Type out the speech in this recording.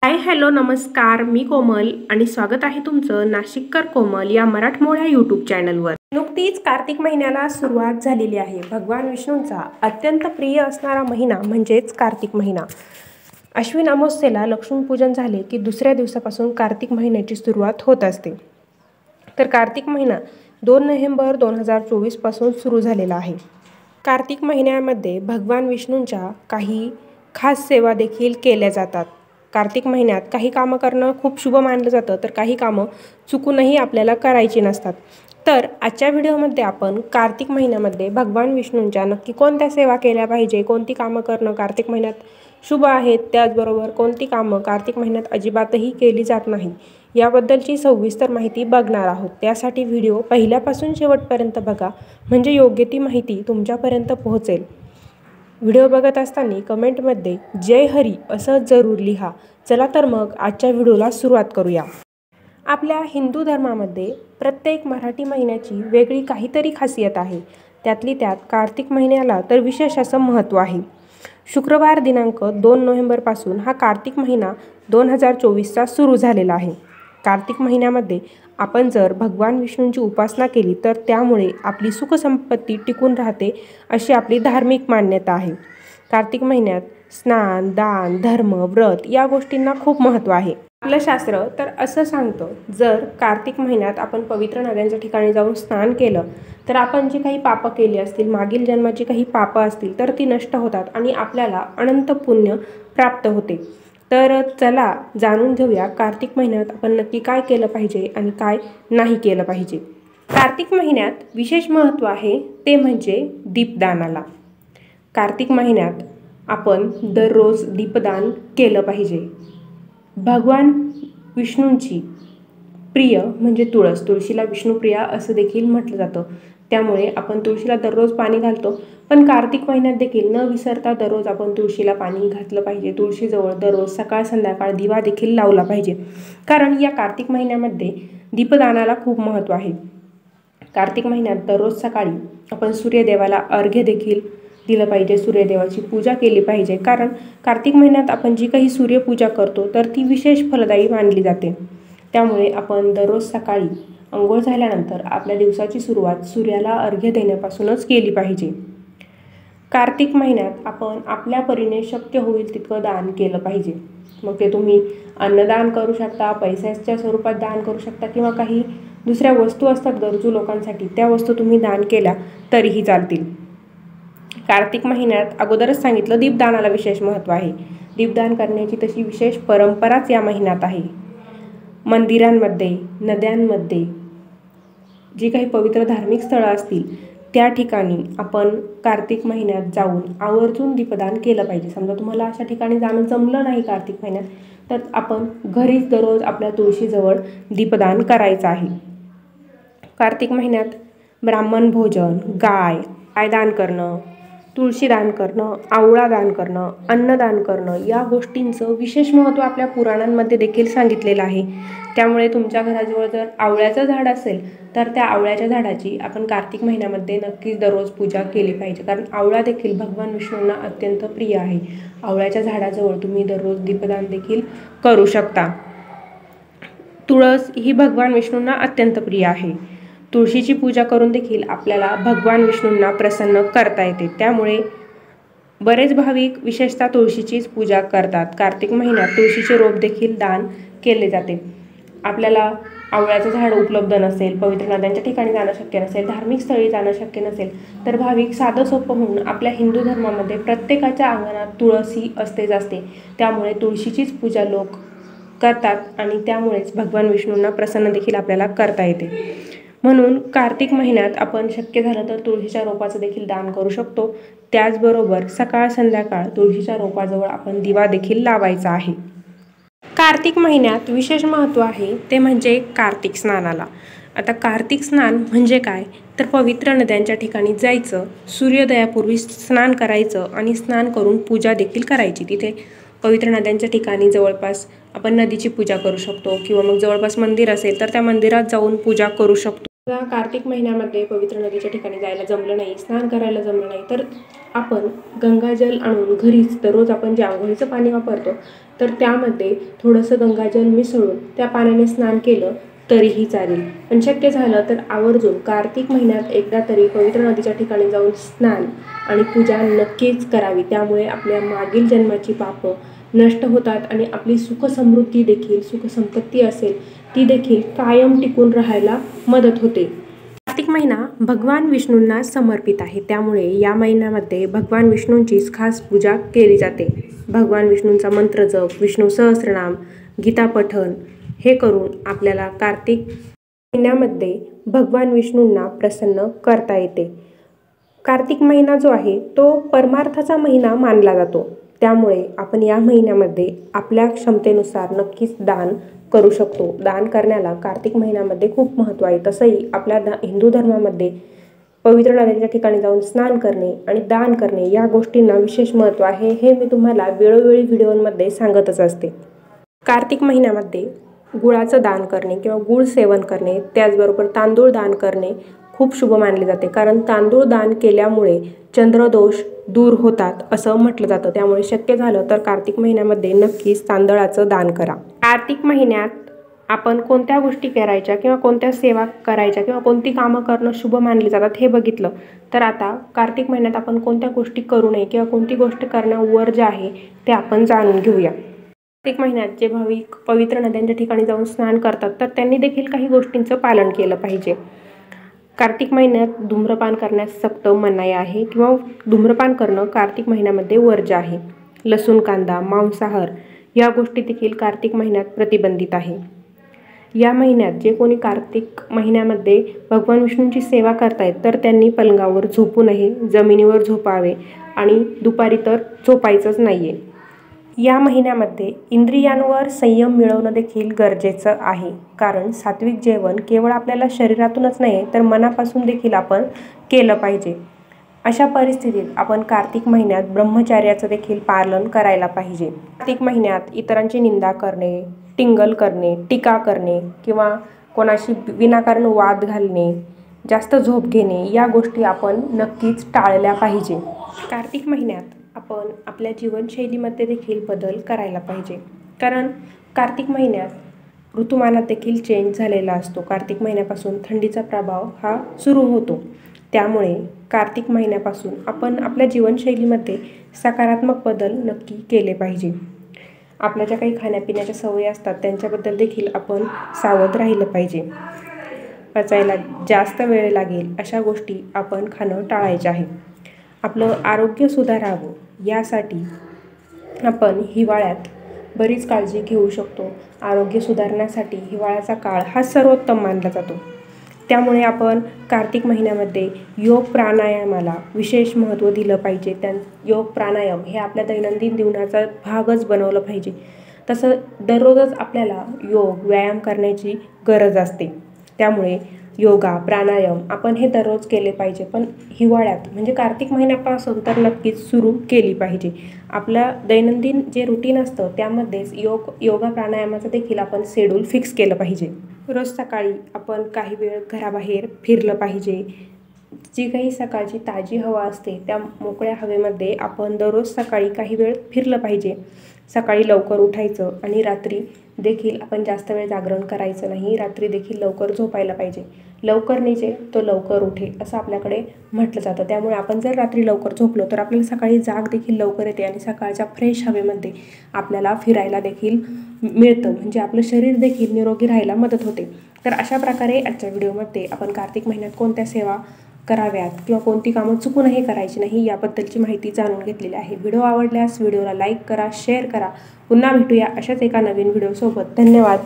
Hi hello नमस्कार, मी कोमल आणि स्वागत आहे तुमचं नाशिककर कोमल या मराठमोळ्या यूट्यूब चॅनलवर. नुकतीच कार्तिक महिन्याला सुरुवात झालेली आहे. भगवान विष्णूंचा अत्यंत प्रिय असणारा महिना म्हणजेच कार्तिक महिना. अश्विन अमावस्येला लक्ष्मीपूजन झाले की दुसऱ्या दिवसापासून कार्तिक महिन्याची सुरुवात होत असते. तर कार्तिक महिना 2 नोव्हेंबर 2024 पासून सुरू झालेला आहे. कार्तिक महिन्यामध्ये भगवान विष्णूंच्या काही खास सेवा देखील केल्या जातात. कार्तिक महिन्यात काही कामं करणं खूप शुभ मानलं जातं, तर काही कामं चुकूनही आपल्याला करायची नसतात. तर आजच्या व्हिडिओमध्ये आपण कार्तिक महिन्यामध्ये भगवान विष्णूंच्या नक्की कोणत्या सेवा केल्या पाहिजे, कोणती कामं करणं कार्तिक महिन्यात शुभ आहेत, त्याचबरोबर कोणती कामं कार्तिक महिन्यात अजिबातही केली जात नाही, याबद्दलची सविस्तर माहिती बघणार आहोत. त्यासाठी व्हिडिओ पहिल्यापासून शेवटपर्यंत बघा, म्हणजे योग्य ती माहिती तुमच्यापर्यंत पोहोचेल. व्हिडिओ बघत असताना कमेंटमध्ये जय हरी असं जरूर लिहा. चला तर मग आजच्या व्हिडिओला सुरुवात करूया. आपल्या हिंदू धर्मामध्ये प्रत्येक मराठी महिन्याची वेगळी काहीतरी खासियत आहे. त्यातली त्यात कार्तिक महिन्याला तर विशेष असं महत्त्व आहे. शुक्रवार दिनांक 2 नोव्हेंबरपासून हा कार्तिक महिना 2024चा सुरू झालेला आहे. कार्तिक महिन्यामध्ये आपण जर भगवान विष्णूंची उपासना केली तर त्यामुळे आपली सुखसंपत्ती टिकून राहते, अशी आपली धार्मिक मान्यता आहे. कार्तिक महिन्यात स्नान, दान, धर्म, व्रत या गोष्टींना खूप महत्त्व आहे. आपलं शास्त्र तर असं सांगतं, जर कार्तिक महिन्यात आपण पवित्र नद्यांच्या ठिकाणी जाऊन स्नान केलं तर आपण जी काही पापं केली असतील, मागील जन्माची काही पापं असतील, तर ती नष्ट होतात आणि आपल्याला अनंत पुण्य प्राप्त होते. तर चला जाणून घेऊया कार्तिक महिन्यात आपण नक्की काय केलं पाहिजे आणि काय नाही केलं पाहिजे. कार्तिक महिन्यात विशेष महत्त्व आहे ते म्हणजे दीपदानाला. कार्तिक महिन्यात आपण दररोज दीपदान केलं पाहिजे. भगवान विष्णूंची प्रिय म्हणजे तुळशीला विष्णुप्रिया असं देखील म्हटलं जातं. त्यामुळे आपण तुळशीला दररोज पाणी घालतो, पण कार्तिक महिन्यात देखील न विसरता दररोज आपण तुळशीला पाणी घातलं पाहिजे. तुळशीजवळ दररोज सकाळ संध्याकाळ दिवा देखील लावला पाहिजे, कारण या कार्तिक महिन्यामध्ये दीपदानाला खूप महत्त्व आहे. कार्तिक महिन्यात दररोज सकाळी आपण सूर्यदेवाला अर्घ्य देखील दिलं पाहिजे, सूर्यदेवाची पूजा केली पाहिजे, कारण कार्तिक महिन्यात आपण जी काही सूर्यपूजा करतो तर ती विशेष फलदायी मानली जाते. त्यामुळे आपण दररोज सकाळी अंघोळ झाल्यानंतर आपल्या दिवसाची सुरुवात सूर्याला अर्घ्य देण्यापासूनच केली पाहिजे. कार्तिक महिन्यात आपण आपल्या परीने शक्य होईल तितकं दान केलं पाहिजे. मग ते तुम्ही अन्नदान करू शकता, पैशाच्या स्वरूपात दान करू शकता, किंवा काही दुसऱ्या वस्तू असतात गरजू लोकांसाठी, त्या वस्तू तुम्ही दान केल्या तरीही चालतील. कार्तिक महिन्यात अगोदरच सांगितलं, दीपदानाला विशेष महत्त्व आहे. दीपदान करण्याची तशी विशेष परंपराच या महिन्यात आहे. मंदिरांमध्ये, नद्यांमध्ये, जी काही पवित्र धार्मिक स्थळं असतील त्या ठिकाणी आपण कार्तिक महिन्यात जाऊन आवर्जून दीपदान केलं पाहिजे. समजा तुम्हाला अशा ठिकाणी जाणं जमलं नाही कार्तिक महिन्यात, तर आपण घरीच दररोज आपल्या तुळशीजवळ दीपदान करायचं आहे. कार्तिक महिन्यात ब्राह्मण भोजन, गाय दान करणं, तुळशी दान करणं, आवळा दान करणं, अन्नदान करणं या गोष्टींचं विशेष महत्त्व आपल्या पुराणांमध्ये देखील सांगितलेलं आहे. त्यामुळे तुमच्या घराजवळ जर आवळ्याचं झाड असेल तर त्या आवळ्याच्या झाडाची आपण कार्तिक महिन्यामध्ये नक्कीच दररोज पूजा केली पाहिजे, कारण आवळा देखील भगवान विष्णूंना अत्यंत प्रिय आहे. आवळ्याच्या झाडाजवळ तुम्ही दररोज दीपदान देखील करू शकता. तुळस ही भगवान विष्णूंना अत्यंत प्रिय आहे. तुळशीची पूजा करून देखील आपल्याला भगवान विष्णूंना प्रसन्न करता येते. त्यामुळे बरेच भाविक विशेषतः तुळशीचीच पूजा करतात. कार्तिक महिन्यात तुळशीचे रोप देखील दान केले जाते. आपल्याला आवळ्याचं झाड उपलब्ध नसेल, पवित्र नद्यांच्या ठिकाणी जाणं शक्य नसेल, धार्मिक स्थळी जाणं शक्य नसेल, तर भाविक साधं सोपं म्हणून आपल्या हिंदू धर्मामध्ये प्रत्येकाच्या अंगणात तुळस ही असतेच असते. त्यामुळे तुळशीचीच पूजा लोक करतात आणि त्यामुळेच भगवान विष्णूंना प्रसन्न देखील आपल्याला करता येते. म्हणून कार्तिक महिन्यात आपण शक्य झालं तर तुळशीच्या रोपाचं देखील दान करू शकतो. त्याचबरोबर सकाळ संध्याकाळ तुळशीच्या रोपाजवळ आपण दिवा देखील लावायचा आहे. कार्तिक महिन्यात विशेष महत्त्व आहे ते म्हणजे कार्तिक स्नानाला. आता कार्तिक स्नान म्हणजे काय, तर पवित्र नद्यांच्या ठिकाणी जायचं, सूर्योदयापूर्वी स्नान करायचं आणि स्नान करून पूजा देखील करायची. तिथे पवित्र नद्यांच्या ठिकाणी जवळपास आपण नदीची पूजा करू शकतो, किंवा मग जवळपास मंदिर असेल तर त्या मंदिरात जाऊन पूजा करू शकतो. कार्तिक महिन्यामध्ये पवित्र नदीच्या ठिकाणी जायला जमलं नाही, स्नान करायला जमलं नाही, तर आपण गंगाजल आणून घरीच दररोज आपण जे अंघोळीचं पाणी वापरतो तर त्यामध्ये थोडंसं गंगाजल मिसळून त्या पाण्याने स्नान केलं तरीही चालेल. पण शक्य झालं तर आवर्जून कार्तिक महिन्यात एकदा तरी पवित्र नदीच्या ठिकाणी जाऊन स्नान आणि पूजा नक्कीच करावी. त्यामुळे आपल्या मागील जन्माची पापं नष्ट होतात आणि आपली सुखसमृद्धी देखील, सुखसंपत्ती असेल ती देखील कायम टिकून राहायला मदत होते. कार्तिक महिना भगवान विष्णूंना समर्पित आहे, त्यामुळे या महिन्यामध्ये भगवान विष्णूंचीच खास पूजा केली जाते. भगवान विष्णूंचा मंत्र जप, विष्णू सहस्रनाम, गीता पठण हे करून आपल्याला कार्तिक महिन्यामध्ये भगवान विष्णूंना प्रसन्न करता येते. कार्तिक महिना जो आहे तो परमार्थाचा महिना मानला जातो, त्यामुळे आपण या महिन्यामध्ये आपल्या क्षमतेनुसार नक्कीच दान करू शकतो. दान करण्याला कार्तिक महिन्यामध्ये खूप महत्त्व आहे. तसंही आपल्या हिंदू धर्मामध्ये पवित्र नद्यांच्या ठिकाणी जाऊन स्नान करणे आणि दान करणे या गोष्टींना विशेष महत्त्व आहे. हे मी तुम्हाला वेळोवेळी व्हिडिओमध्ये सांगतच असते. कार्तिक महिन्यामध्ये गुळाचं दान करणे किंवा गुळ सेवन करणे, त्याचबरोबर तांदूळ दान करणे खूप शुभ मानले जाते. कारण तांदूळ दान केल्यामुळे चंद्रदोष दूर होतात असं म्हटलं जातं. त्यामुळे शक्य झालं तर कार्तिक महिन्यामध्ये नक्कीच तांदळाचं दान करा. कार्तिक महिन्यात आपण कोणत्या गोष्टी करायच्या किंवा कोणत्या सेवा करायच्या किंवा कोणती कामं करणं शुभ मानली जातात हे बघितलं तर आता कार्तिक महिन्यात आपण कोणत्या गोष्टी करू नये किंवा कोणती गोष्ट करण्यावर जे आहे ते आपण जाणून घेऊया. कार्तिक महिन्यात जे भाविक पवित्र नद्यांच्या ठिकाणी जाऊन स्नान करतात तर त्यांनी देखील काही गोष्टींचं पालन केलं पाहिजे. कार्तिक महिन्यात धूम्रपान करण्यास सक्त मनाई आहे किंवा धूम्रपान करणं कार्तिक महिन्यामध्ये वर्ज्य आहे. लसूण, कांदा, मांसाहार या गोष्टी देखील कार्तिक महिन्यात प्रतिबंधित आहे. या महिन्यात जे कोणी कार्तिक महिन्यामध्ये भगवान विष्णूंची सेवा करतायत तर त्यांनी पलंगावर झोपू नये, जमिनीवर झोपावे आणि दुपारी तर झोपायचंच नाही आहे. या महिन्यामध्ये इंद्रियांवर संयम मिळवणं देखील गरजेचं आहे, कारण सात्विक जेवण केवळ आपल्याला शरीरातूनच नाही तर मनापासून देखील आपण केलं पाहिजे. अशा परिस्थितीत आपण कार्तिक महिन्यात ब्रह्मचर्याचं देखील पालन करायला पाहिजे. कार्तिक महिन्यात इतरांची निंदा करणे, टिंगल करणे, टीका करणे किंवा कोणाशी विनाकारण वाद घालणे, जास्त झोप घेणे या गोष्टी आपण नक्कीच टाळल्या पाहिजे. कार्तिक महिन्यात आपण आपल्या जीवनशैलीमध्ये देखील बदल करायला पाहिजे, कारण कार्तिक महिन्यात ऋतुमानात देखील चेंज झालेला असतो. कार्तिक महिन्यापासून थंडीचा प्रभाव हा सुरू होतो, त्यामुळे कार्तिक महिन्यापासून आपण आपल्या जीवनशैलीमध्ये सकारात्मक बदल नक्की केले पाहिजे. आपल्या ज्या काही खाण्यापिण्याच्या सवयी असतात त्यांच्याबद्दल देखील आपण सावध राहिलं पाहिजे. पचायला जास्त वेळ लागेल अशा गोष्टी आपण खाणं टाळायचं आहे. आपलं आरोग्य सुधारावं यासाठी आपण हिवाळ्यात बरीच काळजी घेऊ शकतो. आरोग्य सुधारण्यासाठी हिवाळ्याचा काळ हा सर्वोत्तम मानला जातो, त्यामुळे आपण कार्तिक महिन्यामध्ये योग प्राणायामाला विशेष महत्त्व दिलं पाहिजे. योग प्राणायाम हे आपल्या दैनंदिन जीवनाचा भागच बनवलं पाहिजे. तसं दररोजच आपल्याला योग व्यायाम करण्याची गरज असते, त्यामुळे योगा प्राणायाम आपण हे दररोज केले पाहिजे. पण हिवाळ्यात म्हणजे कार्तिक महिन्यापासून तर नक्कीच सुरू केली पाहिजे. आपलं दैनंदिन जे रुटीन असतं त्यामध्येच योगा प्राणायामाचं देखील आपण शेड्यूल फिक्स केलं पाहिजे. रोज सकाळी आपण काही वेळ घराबाहेर फिरलं पाहिजे. जी काही सकाळची ताजी हवा असते त्या मोकळ्या हवेमध्ये आपण दररोज सकाळी काही वेळ फिरलं पाहिजे. सकाळी लवकर उठायचं आणि रात्री देखील आपण जास्त वेळ जागरण करायचं नाही. रात्री देखील लवकर झोपायला पाहिजे. लवकर निजे तो लवकर उठे असं आपल्याकडे म्हटलं जातं. त्यामुळे आपण जर रात्री लवकर झोपलो तर आपल्याला सकाळी जाग देखील लवकर येते आणि सकाळच्या फ्रेश हवेमध्ये आपल्याला फिरायला देखील मिळतं, म्हणजे आपलं शरीर देखील निरोगी राहायला मदत होते. तर अशा प्रकारे आजच्या व्हिडिओमध्ये आपण कार्तिक महिन्यात कोणत्या सेवा कराव्यात किंवा कोणती कामं चुकूनही करायची नाही याबद्दलची माहिती जाणून घेतलेली आहे. व्हिडिओ आवडल्यास व्हिडिओला लाईक करा, शेअर करा. पुन्हा भेटूया अशाच एका नवीन व्हिडिओसोबत. धन्यवाद.